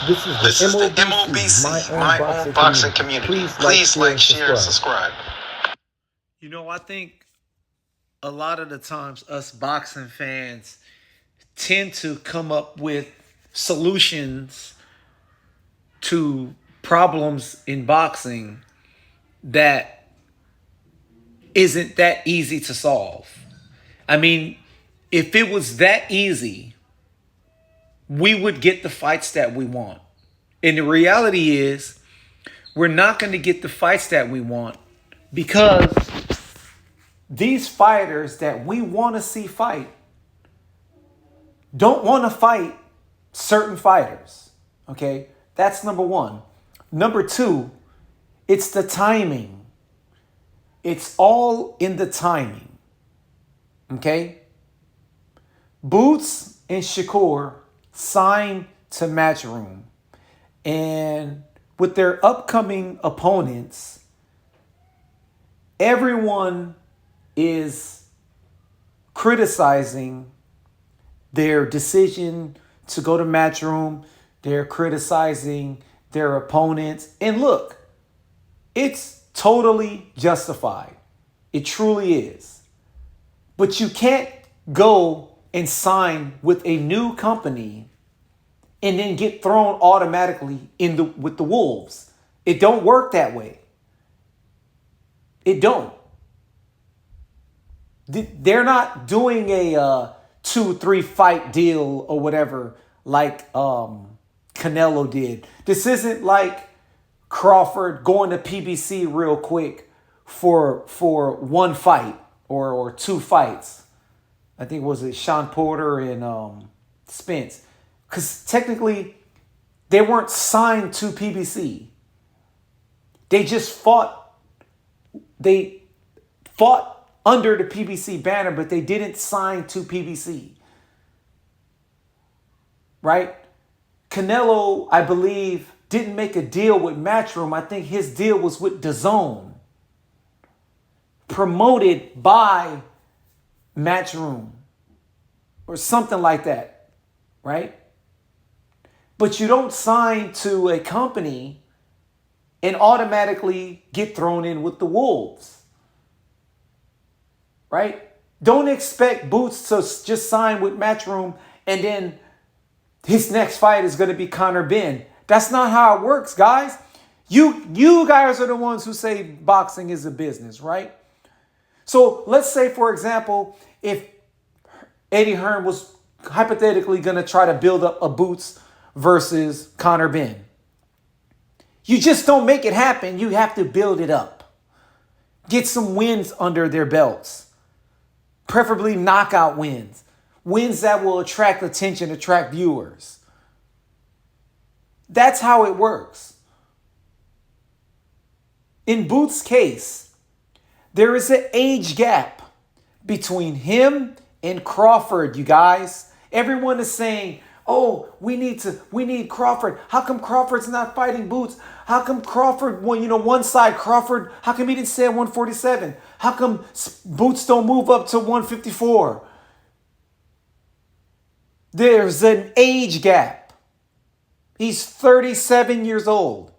This is the MOBC, my own boxing community. Please like, share, and subscribe. I think a lot of the times us boxing fans tend to come up with solutions to problems in boxing that isn't that easy to solve. I mean, if it was that easy, we would get the fights that we want. And the reality is, we're not going to get the fights that we want because these fighters that we want to see fight don't want to fight certain fighters. Okay? That's number one. Number two, it's the timing. It's all in the timing. Okay? Boots and Shakur signed to Matchroom. And with their upcoming opponents, everyone is criticizing their decision to go to Matchroom. They're criticizing their opponents. And look, it's totally justified. It truly is. But you can't go and sign with a new company and then get thrown automatically with the wolves. It don't work that way. It don't. They're not doing a 2-3 fight deal or whatever like Canelo did. This isn't like Crawford going to PBC real quick for one fight or two fights. I think was it Sean Porter and Spence. Because technically, they weren't signed to PBC. They just fought. They fought under the PBC banner, but they didn't sign to PBC. Right? Canelo, I believe, didn't make a deal with Matchroom. I think his deal was with DAZN. Promoted by Matchroom. Or something like that. Right? But you don't sign to a company and automatically get thrown in with the wolves. Right? Don't expect Boots to just sign with Matchroom and then his next fight is going to be Conor Benn. That's not how it works, guys. You guys are the ones who say boxing is a business, right? So let's say, for example, if Eddie Hearn was hypothetically going to try to build up a Boots versus Conor Benn. You just don't make it happen. You have to build it up. Get some wins under their belts. Preferably knockout wins. Wins that will attract attention, attract viewers. That's how it works. In Boots' case, there is an age gap between him and Crawford, you guys. Everyone is saying, oh, we need Crawford. How come Crawford's not fighting Boots? How come Crawford, one side Crawford, how come he didn't stay at 147? How come Boots don't move up to 154? There's an age gap. He's 37 years old.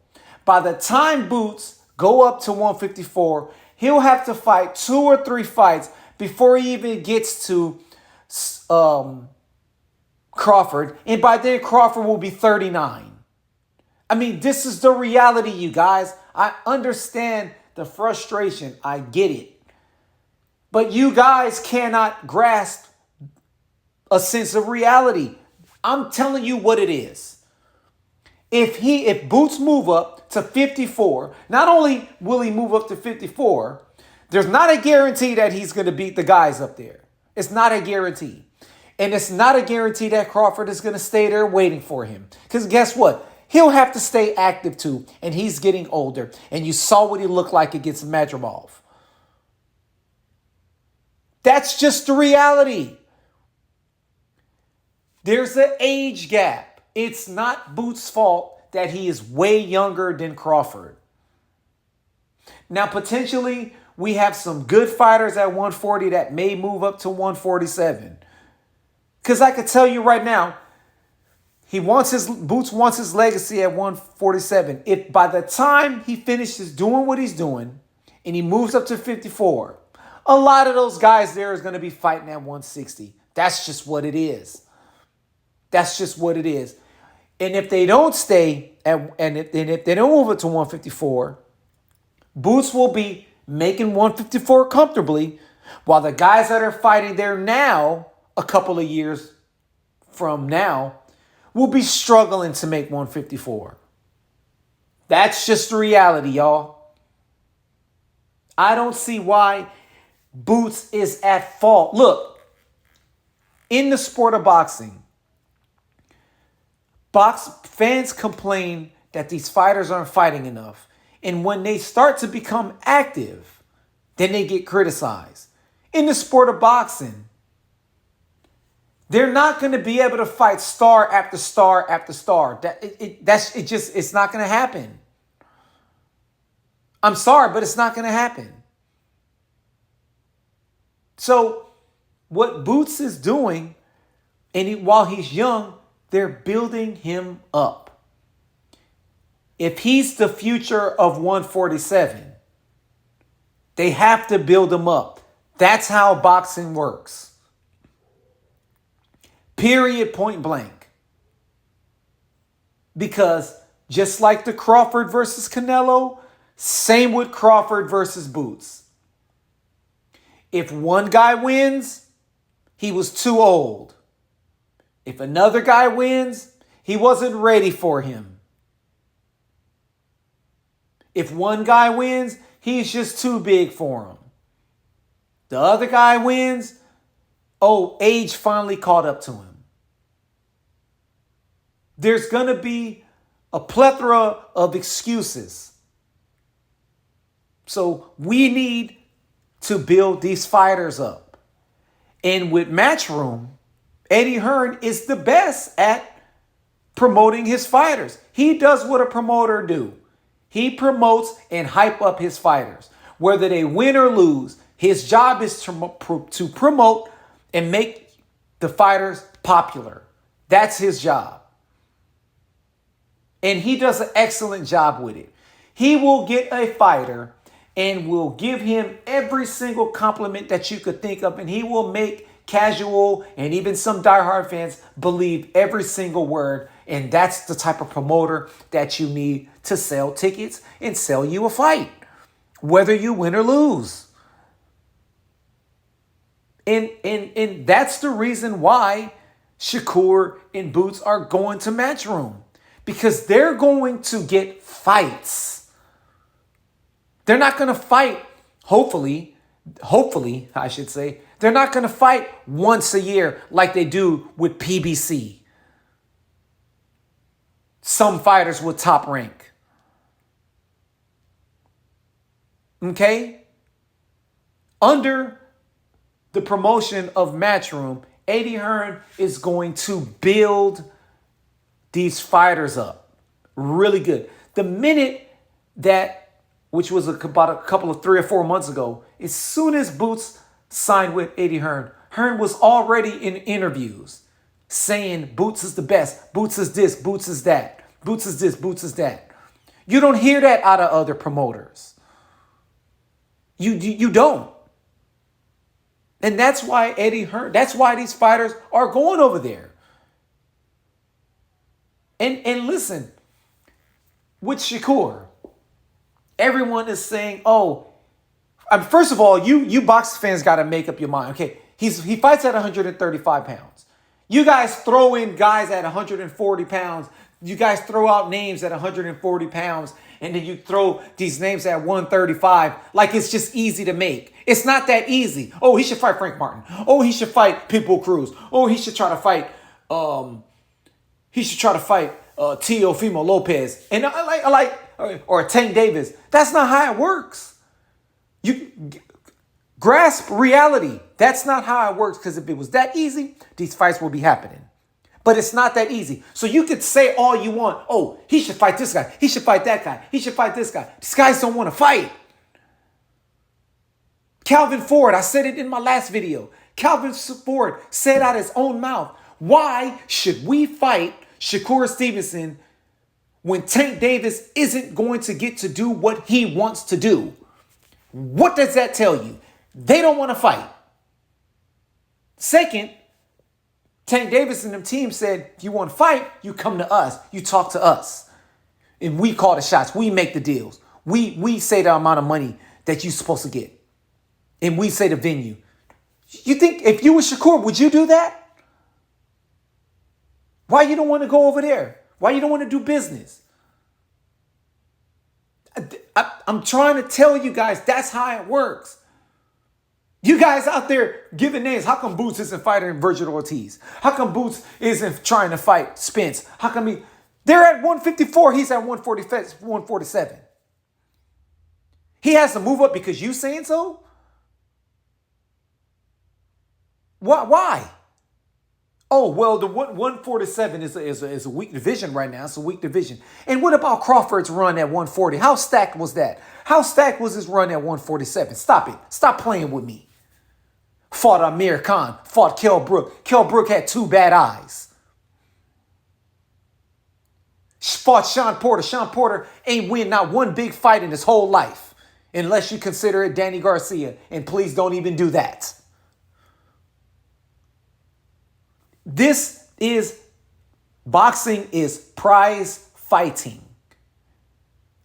By the time Boots go up to 154, he'll have to fight 2 or 3 fights before he even gets to Crawford. And by then, Crawford will be 39. I mean, this is the reality, you guys. I understand the frustration. I get it. But you guys cannot grasp a sense of reality. I'm telling you what it is. If Boots move up to 54, not only will he move up to 54, there's not a guarantee that he's going to beat the guys up there. It's not a guarantee. And it's not a guarantee that Crawford is going to stay there waiting for him. Because guess what? He'll have to stay active too. And he's getting older. And you saw what he looked like against Madrimov. That's just the reality. There's an age gap. It's not Boots' fault that he is way younger than Crawford. Now, potentially, we have some good fighters at 140 that may move up to 147. Because I could tell you right now, Boots wants his legacy at 147. If by the time he finishes doing what he's doing and he moves up to 54, a lot of those guys there is going to be fighting at 160. That's just what it is. That's just what it is. And if they don't stay if they don't move it to 154, Boots will be making 154 comfortably, while the guys that are fighting there now, a couple of years from now, will be struggling to make 154. That's just the reality, y'all. I don't see why Boots is at fault. Look, in the sport of boxing, fans complain that these fighters aren't fighting enough. And when they start to become active, then they get criticized. In the sport of boxing, they're not going to be able to fight star after star after star. It's not going to happen. I'm sorry, but it's not going to happen. So what Boots is doing, while he's young, they're building him up. If he's the future of 147, they have to build him up. That's how boxing works. Period, point blank. Because just like the Crawford versus Canelo, same with Crawford versus Boots. If one guy wins, he was too old. If another guy wins, he wasn't ready for him. If one guy wins, he's just too big for him. The other guy wins, age finally caught up to him. There's going to be a plethora of excuses. So we need to build these fighters up. And with Matchroom, Eddie Hearn is the best at promoting his fighters. He does what a promoter do. He promotes and hype up his fighters. Whether they win or lose, his job is to promote and make the fighters popular. That's his job. And he does an excellent job with it. He will get a fighter and will give him every single compliment that you could think of, and he will make casual and even some diehard fans believe every single word. And that's the type of promoter that you need to sell tickets and sell you a fight, whether you win or lose. And that's the reason why Shakur and Boots are going to Matchroom, because they're going to get fights. They're not going to fight, hopefully, I should say, they're not going to fight once a year like they do with PBC. Some fighters with Top Rank. Okay? Under the promotion of Matchroom, Eddie Hearn is going to build these fighters up really good. The minute that, which was about a couple of 3 or 4 months ago, as soon as Boots signed with Eddie Hearn, Hearn was already in interviews saying Boots is the best, Boots is this, Boots is that, Boots is this, Boots is that. You don't hear that out of other promoters. You don't. And that's why Eddie Hearn, that's why these fighters are going over there. And listen, with Shakur, everyone is saying, first of all, you box fans got to make up your mind. Okay, he fights at 135 pounds. You guys throw in guys at 140 pounds. You guys throw out names at 140 pounds, and then you throw these names at 135 like it's just easy to make. It's not that easy. Oh, he should fight Frank Martin. Oh, he should fight Pitbull Cruz. Oh, he should try to fight Teofimo Lopez. And I like or Tank Davis. That's not how it works. You grasp reality. That's not how it works, because if it was that easy, these fights will be happening. But it's not that easy. So you could say all you want. Oh, he should fight this guy. He should fight that guy. He should fight this guy. These guys don't want to fight. Calvin Ford, I said it in my last video. Calvin Ford said out his own mouth, why should we fight Shakur Stevenson when Tank Davis isn't going to get to do what he wants to do? What does that tell you? They don't want to fight. Second, Tank Davis and them team said, if you want to fight, you come to us. You talk to us. And we call the shots. We make the deals. We say the amount of money that you're supposed to get. And we say the venue. You think if you were Shakur, would you do that? Why you don't want to go over there? Why you don't want to do business? I'm trying to tell you guys, that's how it works. You guys out there giving names. How come Boots isn't fighting Virgil Ortiz? How come Boots isn't trying to fight Spence? How come they're at 154, he's at 147. He has to move up because you saying so? Why? Oh, well, the 147 is a weak division right now. It's a weak division. And what about Crawford's run at 140? How stacked was that? How stacked was his run at 147? Stop it. Stop playing with me. Fought Amir Khan. Fought Kell Brook. Kell Brook had 2 bad eyes. Fought Sean Porter. Sean Porter ain't win not one big fight in his whole life. Unless you consider it Danny Garcia. And please don't even do that. Boxing is prize fighting.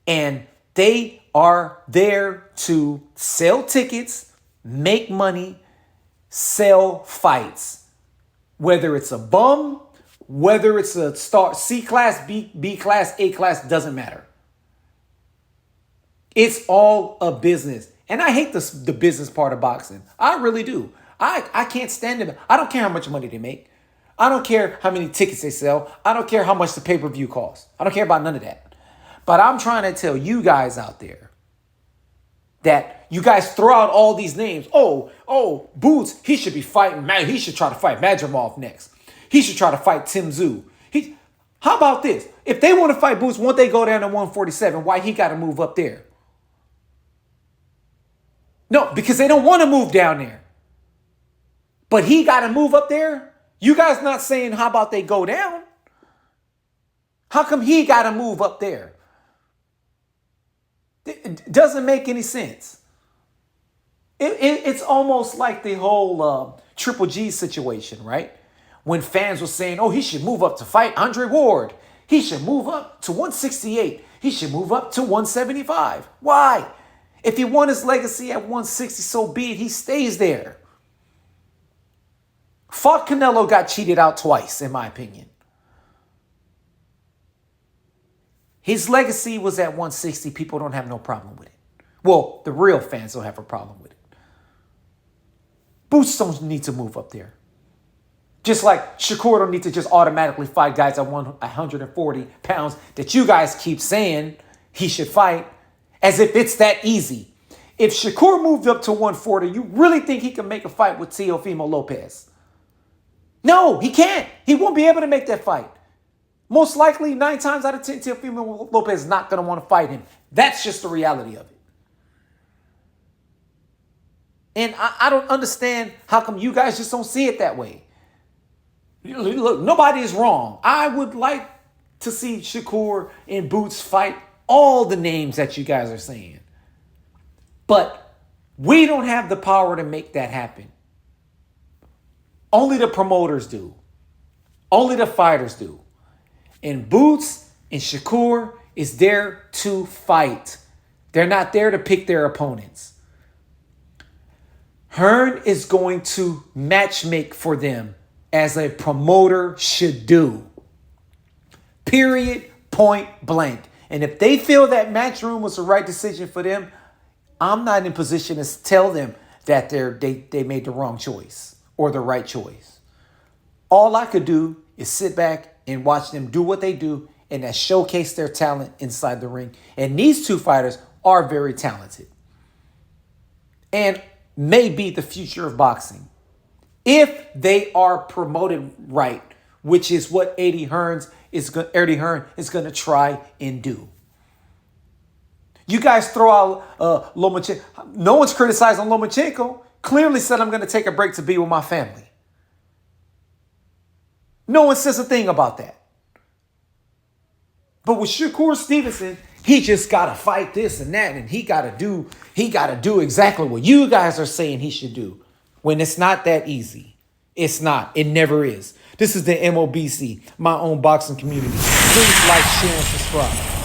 And they are there to sell tickets, make money, sell fights. Whether it's a bum, whether it's a star, C class, B class, A class, doesn't matter. It's all a business. And I hate the business part of boxing. I really do. I can't stand it. I don't care how much money they make. I don't care how many tickets they sell. I don't care how much the pay-per-view costs. I don't care about none of that. But I'm trying to tell you guys out there that you guys throw out all these names. Oh, Boots, he should be fighting. He should try to fight Madrimov next. He should try to fight Tim Tszyu. How about this? If they want to fight Boots, won't they go down to 147? Why he got to move up there? No, because they don't want to move down there. But he got to move up there? You guys not saying, how about they go down? How come he got to move up there? It doesn't make any sense. It's almost like the whole Triple G situation, right? When fans were saying, oh, he should move up to fight Andre Ward. He should move up to 168. He should move up to 175. Why? If he won his legacy at 160, so be it. He stays there. Fought Canelo, got cheated out twice, in my opinion. His legacy was at 160. People don't have no problem with it. Well, the real fans don't have a problem with it. Boots don't need to move up there. Just like Shakur don't need to just automatically fight guys at 140 pounds that you guys keep saying he should fight as if it's that easy. If Shakur moved up to 140, you really think he can make a fight with Teofimo Lopez? No, he can't. He won't be able to make that fight. Most likely, 9 times out of 10, Teofimo Lopez is not going to want to fight him. That's just the reality of it. And I don't understand how come you guys just don't see it that way. Look, nobody is wrong. I would like to see Shakur and Boots fight all the names that you guys are saying. But we don't have the power to make that happen. Only the promoters do. Only the fighters do. And Boots and Shakur is there to fight. They're not there to pick their opponents. Hearn is going to matchmake for them as a promoter should do. Period, point blank. And if they feel that Matchroom was the right decision for them, I'm not in position to tell them that they made the wrong choice or the right choice. All I could do is sit back and watch them do what they do and that showcase their talent inside the ring. And these two fighters are very talented and may be the future of boxing if they are promoted right, which is what Eddie Hearn is going to try and do. You guys throw out Lomachenko. No one's criticizing Lomachenko. Clearly said, I'm going to take a break to be with my family. No one says a thing about that. But with Shakur Stevenson, he just gotta fight this and that, and he gotta do exactly what you guys are saying he should do. When it's not that easy. It's not. It never is. This is the MOBC, my own boxing community. Please like, share, and subscribe.